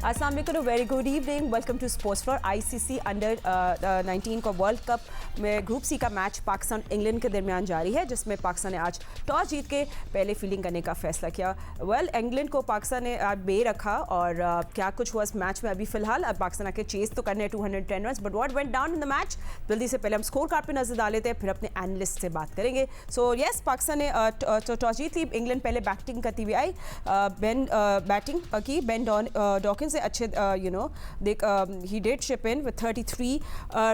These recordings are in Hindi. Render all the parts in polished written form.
अस्सलाम वालेकुम, very good evening, welcome to sports floor. ICC under 19 का वर्ल्ड कप में ग्रुप सी का मैच पाकिस्तान इंग्लैंड के दरमियान जारी है, जिसमें पाकिस्तान ने आज टॉस जीत के पहले फील्डिंग करने का फैसला किया। इंग्लैंड को पाकिस्तान ने बे रखा और क्या कुछ हुआ इस मैच में अभी फिलहाल। अब पाकिस्तान आके चेस तो करने 210 run, but what went down in the match, जल्दी से पहले हम स्कोर कार्ड पे नजर डाल लेते हैं, फिर अपने एनालिस्ट से बात करेंगे। सो यस, पाकिस्तान ने टॉस जीत ली, इंग्लैंड पहले बैटिंग करती हुई आई। बैटिंग की बेन डॉकिंस से अच्छे he did ship in with 33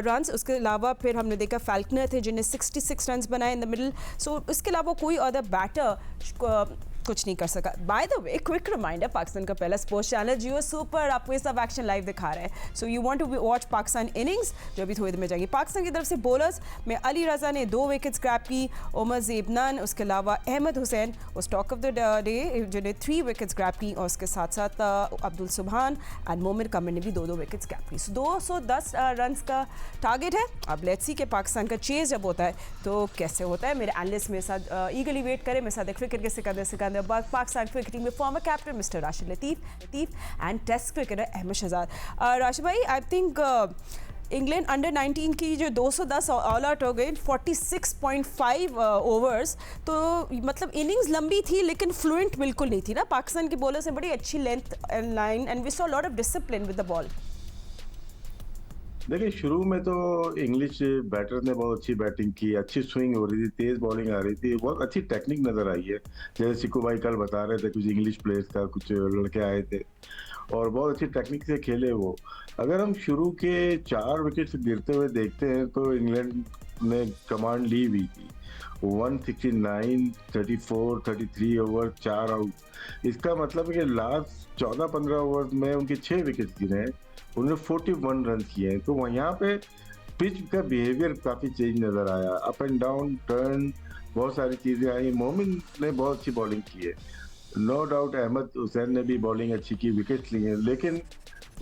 runs. उसके अलावा फिर हमने देखा फैल्कनर थे जिन्हें 66 रन्स बनाए इन द मिडल। सो इसके अलावा कोई अदर बैटर कुछ नहीं कर सका। By the way, quick reminder, Pakistan का पहला स्पोर्ट्स चैनल जियो सुपर आपको ये सब एक्शन लाइव दिखा रहा है। So you want to watch Pakistan innings जो अभी थोड़ी देर में जाएगी। पाकिस्तान की तरफ से बॉलर्स में अली रजा ने 2 विकेट्स क्रैप की, उमर ज़ेब नन, उसके अलावा अहमद हुसैन उस टॉक ऑफ द डे जिन्हें 3 विकेट्स क्रैप की, और उसके साथ साथ अब्दुल सुबहान एंड मोमिर कमर ने भी 2 विकेट्स क्रैप की। सो 210 रन का टारगेट है। अब लेट्स सी कि पाकिस्तान का चेज जब होता है तो कैसे होता है। मेरे एनालिस्ट मेरे साथ ईगली वेट करें, मेरे साथ क्रिकेट के सिकंदर पाकिस्तान क्रिकेटिंग में former captain mister Rashid Latif and test cricketer Ahmed Shehzad. Rashid भाई, आई थिंक इंग्लैंड अंडर 19 की जो 210 ऑल आउट हो गए 46.5 ओवर्स, तो मतलब इनिंग्स लंबी थी लेकिन फ्लुएंट बिल्कुल नहीं थी ना। पाकिस्तान के बॉलर्स ने बड़ी अच्छी length and line and we saw lot of discipline with the ball. देखिए, शुरू में तो इंग्लिश बैटर ने बहुत अच्छी बैटिंग की, अच्छी स्विंग हो रही थी, तेज बॉलिंग आ रही थी, बहुत अच्छी टेक्निक नजर आई है। जैसे सिक्कू भाई कल बता रहे थे, कुछ इंग्लिश प्लेयर्स का कुछ लड़के आए थे और बहुत अच्छी टेक्निक से खेले वो। अगर हम शुरू के 4 विकेट गिरते हुए देखते हैं तो इंग्लैंड ने कमांड ली हुई थी। 169, 34, 33 ओवर, 4 आउट। इसका मतलब है कि लास्ट 14-15 ओवर में उनके 6 विकेट गिरे हैं, उन्होंने 41 रन किए हैं। तो यहाँ पे पिच का बिहेवियर काफ़ी चेंज नज़र आया, अप एंड डाउन, टर्न, बहुत सारी चीज़ें आई। मोमिन ने बहुत अच्छी बॉलिंग की है, नो डाउट। अहमद हुसैन ने भी बॉलिंग अच्छी की, विकेट लिए, लेकिन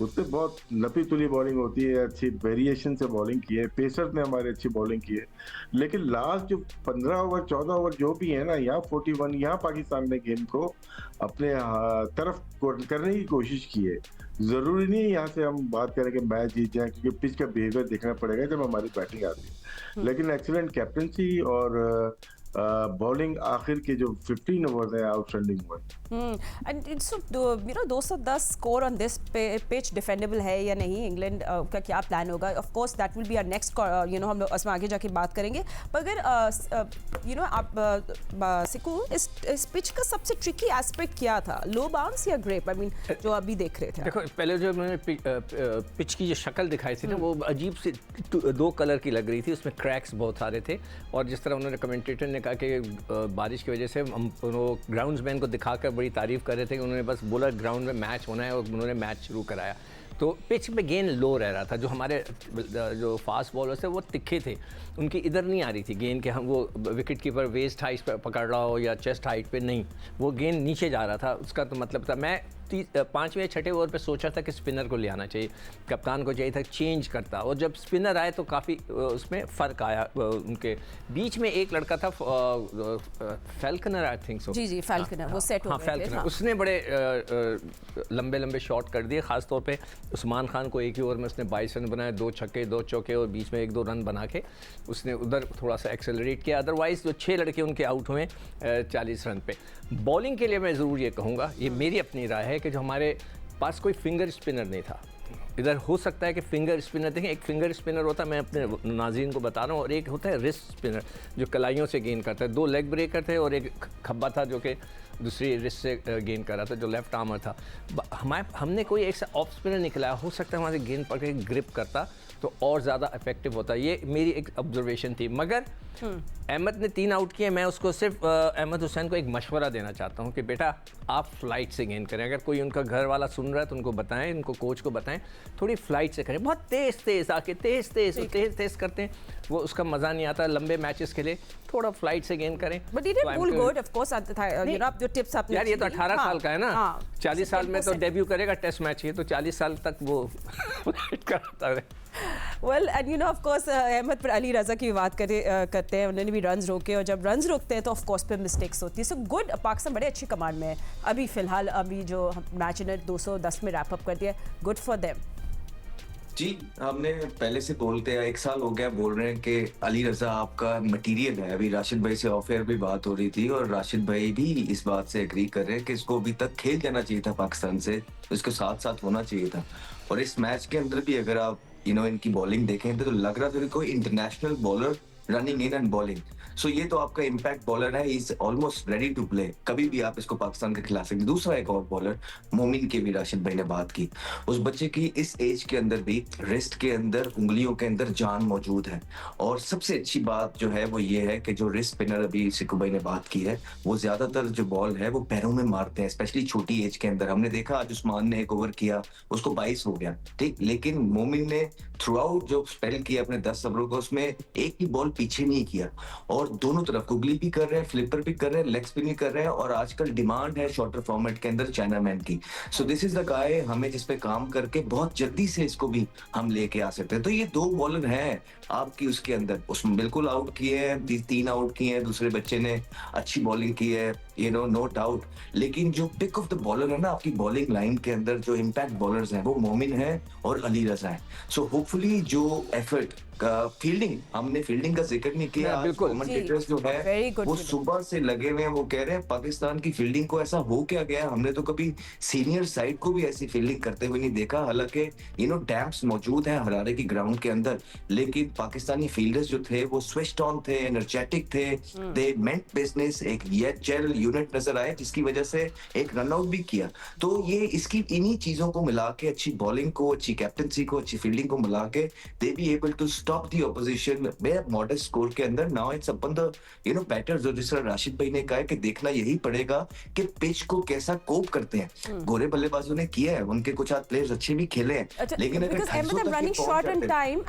उससे बहुत नपी तुली बॉलिंग होती है, अच्छी वेरिएशन से बॉलिंग की है। पेसर ने हमारी अच्छी बॉलिंग की है, लेकिन लास्ट जो 15 ओवर 14 ओवर जो भी है ना, यहाँ 41, यहाँ पाकिस्तान ने गेम को अपने तरफ करने की कोशिश की है। ज़रूरी नहीं यहाँ से हम बात करें कि मैच जीत जाए, क्योंकि पिच का बिहेवियर देखना पड़ेगा जब हमारी बैटिंग आती है। लेकिन एक्सीलेंट कैप्टनसी और बॉलिंग आखिर के जो 15 ओवर्स है आउटस्टैंडिंग हुए। And it's 210 score on this pitch defendable है या नहीं, इंग्लैंड का क्या प्लान होगा। Of course that will be our next, हम उसमें आगे जाके बात करेंगे। पर अगर आप सिकू, इस पिच का सबसे ट्रिकी एस्पेक्ट क्या था, लो बाउंस या ग्रेप, आई मीन जो अभी देख रहे थे। देखो, पहले जो मैंने पिच की जो शक्ल दिखाई थी ना, वो अजीब सी 2 कलर की लग रही थी, उसमें क्रैक्स बहुत सारे थे। और जिस तरह उन्होंने कमेंटेटर ने कहा कि बारिश की वजह से हम ग्राउंड्समैन को दिखाकर बड़ी तारीफ कर रहे थे कि उन्होंने बस बोला ग्राउंड में मैच होना है, और उन्होंने मैच शुरू कराया। तो पिच पे गेंद लो रह रहा था, जो हमारे जो फास्ट बॉलर्स थे वो तिखे थे, उनकी इधर नहीं आ रही थी गेंद के हम वो विकेट कीपर वेस्ट हाइट पर पकड़ रहा हो या चेस्ट हाइट पे, नहीं, वो गेंद नीचे जा रहा था। उसका तो मतलब था, मैं 5वें 6ठे ओवर पे सोचा था कि स्पिनर को ले आना चाहिए, कप्तान को चाहिए था चेंज करता, और जब स्पिनर आए तो काफ़ी उसमें फ़र्क आया। उनके बीच में एक लड़का था falconer, I think so, ji falconer, वो सेट हो गए थे। फैल्कनर, उसने बड़े लंबे लंबे शॉट कर दिए। ख़ासतौर पे उस्मान खान को एक ही ओवर में उसने 22 रन बनाए, 2 छक्के 2 चौके, और बीच में 1-2 रन बना के उसने उधर थोड़ा सा एक्सेलरेट किया। अदरवाइज़ जो 6 लड़के उनके आउट हुए 40 रन पे। बॉलिंग के लिए मैं ज़रूर ये कहूँगा, ये मेरी अपनी राय है कि जो हमारे पास कोई फिंगर स्पिनर नहीं था। इधर हो सकता है कि फिंगर स्पिनर, देखें, एक फिंगर स्पिनर होता है, मैं अपने नाज़रीन को बता रहा हूँ, और एक होता है रिस्ट स्पिनर जो कलाइयों से गेंद करता है। 2 लेग ब्रेकर थे और एक खब्बा था जो कि दूसरी रिस्ट से गेंद कर रहा था, जो लेफ्ट आर्मर था। हमने कोई एक ऑफ स्पिनर निकला, हो सकता है वहाँ से गेंद पकड़ के ग्रिप करता तो और ज़्यादा इफेक्टिव होता। ये मेरी एक ऑब्जर्वेशन थी। मगर अहमद ने 3 आउट किए। मैं उसको सिर्फ अहमद हुसैन को एक मशवरा देना चाहता हूँ कि बेटा आप फ्लाइट से गेंद करें। अगर कोई उनका घर वाला सुन रहा है तो उनको बताएं, उनको कोच को बताएं थोड़ी फ्लाइट से करें। बहुत तेज़ आके तेज़ करते हैं, वो उसका मज़ा नहीं आता। लंबे मैचेस के लिए थोड़ा फ्लाइट से गेंद करें। But it is good of course, जो टिप्स आपने यार, ये तो 18 साल का है ना, 40 साल में तो डेब्यू करेगा टेस्ट मैच, ये तो 40 साल तक वो कराता है। Well and you know of course Ahmed पर अली रज़ा की बात करते हैं, उन्होंने भी रन्स रोके और जब रन्स रोकते हैं तो ऑफ कोर्स पे मिस्टेक्स होती है. सो गुड, पाकिस्तान बड़े अच्छी कमांड में है अभी फ़िलहाल. अभी जो मैच ने 210 में रैप अप कर दिया, गुड फॉर देम. जी, हमने पहले से बोलते हैं, 1 साल हो गया बोल रहे हैं कि अली रजा आपका मटेरियल है. अभी राशिद भाई से ऑफ एयर भी बात हो रही थी और राशिद भाई भी इस बात से एग्री कर रहे हैं कि इसको अभी तक खेल जाना चाहिए था पाकिस्तान से, इसको साथ साथ होना चाहिए था. और इस मैच के अंदर भी अगर आप इनकी बॉलिंग देखें तो लग रहा था कि कोई international bowler running in and bowling. So ये तो आपका इम्पैक्ट बॉलर है, is almost ready to play. कभी भी आप इसको पाकिस्तान के खिला सकते. दूसरा एक और बॉलर मोमिन की भी राशिद भाई ने बात की. उस बच्चे की इस एज के अंदर भी रिस्ट के अंदर, उंगलियों के अंदर जान मौजूद है. और सबसे अच्छी बात जो है वो ये है कि जो रिस्ट स्पिनर अभी सिक्कू भाई ने बात की है, वो ज्यादातर जो बॉल है वो पैरों में मारते हैं, स्पेशली छोटी एज के अंदर. हमने देखा आज उस्मान ने एक ओवर किया, उसको 22 हो गया, ठीक, लेकिन मोमिन ने थ्रू आउट जो स्पेल किया अपने 10 ओवरों को, उसमें एक भी बॉल पीछे नहीं किया. और दोनों तरफ गुगली भी कर रहे हैं, फ्लिपर भी कर रहे हैं, लेग स्पिन भी कर रहे हैं. और आजकल डिमांड है शॉर्टर फॉर्मेट के अंदर चाइनामैन की. So this is the guy, हमें जिस पे काम करके बहुत जल्दी से इसको भी हम लेके आ सकते हैं. तो ये 2 बॉलर हैं आपकी उसके अंदर, उसमें बिल्कुल आउट किए हैं, 3 आउट किए हैं, दूसरे बच्चे ने अच्छी बॉलिंग की है, नो डाउट. लेकिन जो पिक ऑफ द बॉलर है ना आपकी बॉलिंग लाइन के अंदर, जो इम्पैक्ट बॉलर्स हैं वो मोमिन है और अली रजा है. सो होपफुली जो एफर्ट का फील्डिंग, हमने फील्डिंग का जिक्र नहीं किया. बिल्कुल. कमेंटेटर्स जो है वो सुबह से लगे हुए हैं, वो कह रहे हैं पाकिस्तान की फील्डिंग को ऐसा हो क्या गया, हमने तो कभी सीनियर साइड को भी ऐसी फील्डिंग करते हुए नहीं देखा. हालांकि डैम्प्स मौजूद हैं हरारे की ग्राउंड के अंदर, लेकिन पाकिस्तानी फील्डर्स जो थे वो स्विच्ड ऑन थे, एनर्जेटिक थे, दे मेंट बिजनेस. एक जेल यूनिट नजर आए जिसकी वजह से एक रन आउट भी किया. तो ये इसकी इन्हीं चीजों को मिला के, अच्छी बॉलिंग को, अच्छी कैप्टनसी को, अच्छी फील्डिंग को मिला के, they be able to stop the opposition में मॉडर्न स्कोर के अंदर. Now it's upon the batters, जो जिस तरह राशिद भाई ने कहा है कि देखना यही पड़ेगा कि पिच को कैसा कोप करते हैं. गोरे बल्लेबाजों ने किया है, उनके कुछ आध प्लेयर्स अच्छे भी खेले हैं, लेकिन अगर रनिंग शॉर्ट एंड टाइम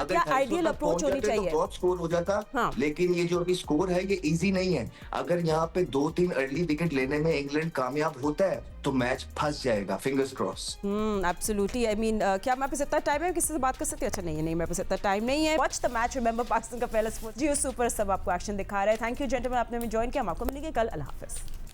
क्या आइडियल अप्रोच होनी चाहिए, बहुत स्कोर हो जाता. लेकिन ये जो अभी स्कोर है ये इजी नहीं है. अगर यहाँ पे 2-3 अर्ली विकेट लेने में इंग्लैंड कामयाब होता है तो मैच फंस जाएगा. Fingers cross. Absolutely. I mean क्या मैं इतना टाइम है किसी से बात कर सकती है? अच्छा नहीं, मेरे पास इतना टाइम नहीं है. Watch the match, remember Pakistan का पहला स्पोर्ट्स जियो सुपर सब आपको एक्शन दिखा रहा है. थैंक यू जेंटलमैन, आपने हमें ज्वाइन किया. हम आपको मिलेंगे कल. अल्लाह हाफिज.